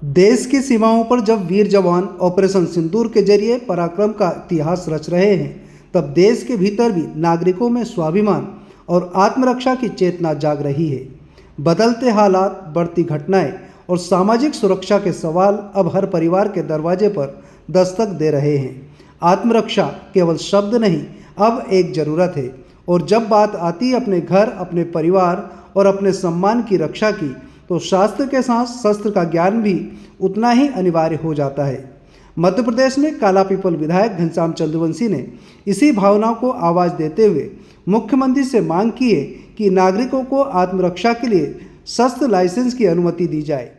देश की सीमाओं पर जब वीर जवान ऑपरेशन सिंदूर के जरिए पराक्रम का इतिहास रच रहे हैं, तब देश के भीतर भी नागरिकों में स्वाभिमान और आत्मरक्षा की चेतना जाग रही है। बदलते हालात, बढ़ती घटनाएं और सामाजिक सुरक्षा के सवाल अब हर परिवार के दरवाजे पर दस्तक दे रहे हैं। आत्मरक्षा केवल शब्द नहीं, अब एक ज़रूरत है। और जब बात आती है अपने घर, अपने परिवार और अपने सम्मान की रक्षा की, तो शास्त्र के साथ शस्त्र का ज्ञान भी उतना ही अनिवार्य हो जाता है। मध्य प्रदेश में कालापीपल विधायक घनश्याम चंद्रवंशी ने इसी भावना को आवाज देते हुए मुख्यमंत्री से मांग की है कि नागरिकों को आत्मरक्षा के लिए शस्त्र लाइसेंस की अनुमति दी जाए।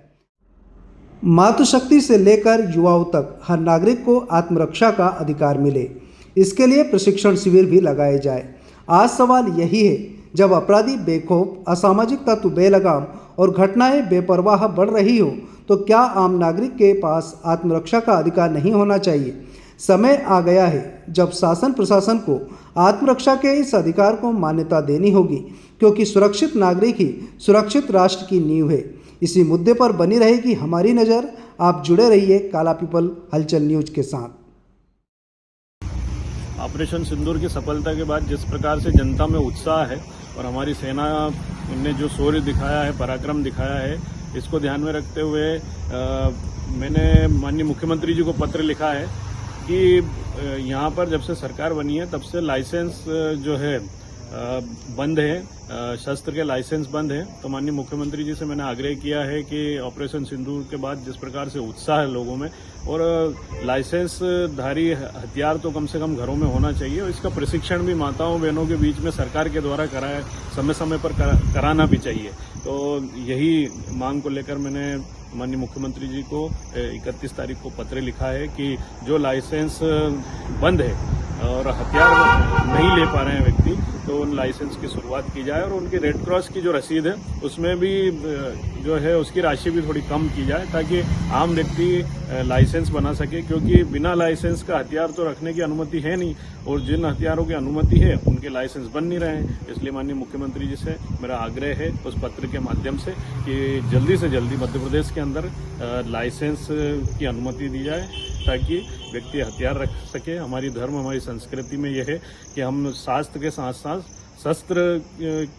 मातृशक्ति से लेकर युवाओं तक हर नागरिक को आत्मरक्षा का अधिकार मिले, इसके लिए प्रशिक्षण शिविर भी लगाए जाए। आज सवाल यही है, जब अपराधी बेखौफ, असामाजिक तत्व बेलगाम और घटनाएं बेपरवाह बढ़ रही हो, तो क्या आम नागरिक के पास आत्मरक्षा का अधिकार नहीं होना चाहिए? समय आ गया है जब शासन प्रशासन को आत्मरक्षा के इस अधिकार को मान्यता देनी होगी, क्योंकि सुरक्षित नागरिक ही सुरक्षित राष्ट्र की नींव है। इसी मुद्दे पर बनी रहेगी हमारी नज़र। आप जुड़े रहिए कालापीपल हलचल न्यूज के साथ। ऑपरेशन सिंदूर की सफलता के बाद जिस प्रकार से जनता में उत्साह है और हमारी सेना ने जो शौर्य दिखाया है, पराक्रम दिखाया है, इसको ध्यान में रखते हुए मैंने माननीय मुख्यमंत्री जी को पत्र लिखा है कि यहाँ पर जब से सरकार बनी है तब से लाइसेंस जो है बंद है, शस्त्र के लाइसेंस बंद है। तो माननीय मुख्यमंत्री जी से मैंने आग्रह किया है कि ऑपरेशन सिंदूर के बाद जिस प्रकार से उत्साह है लोगों में, और लाइसेंस धारी हथियार तो कम से कम घरों में होना चाहिए, और इसका प्रशिक्षण भी माताओं बहनों के बीच में सरकार के द्वारा समय समय पर कराना भी चाहिए। तो यही मांग को लेकर मैंने माननीय मुख्यमंत्री जी को 31 तारीख को पत्र लिखा है कि जो लाइसेंस बंद है और हथियार नहीं ले पा रहे हैं व्यक्ति, तो उन लाइसेंस की शुरुआत की जाए, और उनकी रेड क्रॉस की जो रसीद है उसमें भी जो है उसकी राशि भी थोड़ी कम की जाए, ताकि आम व्यक्ति लाइसेंस बना सके, क्योंकि बिना लाइसेंस का हथियार तो रखने की अनुमति है नहीं, और जिन हथियारों की अनुमति है उनके लाइसेंस बन नहीं रहे हैं। इसलिए माननीय मुख्यमंत्री जी से मेरा आग्रह है उस पत्र के माध्यम से कि जल्दी से जल्दी मध्य प्रदेश के अंदर लाइसेंस की अनुमति दी जाए, ताकि व्यक्ति हथियार रख सके। हमारी धर्म, हमारी संस्कृति में यह है कि हम शास्त्र के साथ साथ शस्त्र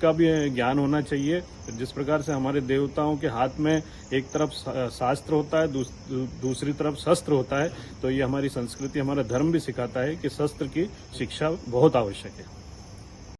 का भी ज्ञान होना चाहिए। जिस प्रकार से हमारे देवताओं के हाथ में एक तरफ शास्त्र होता है, दूसरी तरफ शस्त्र होता है, तो ये हमारी संस्कृति, हमारा धर्म भी सिखाता है कि शस्त्र की शिक्षा बहुत आवश्यक है।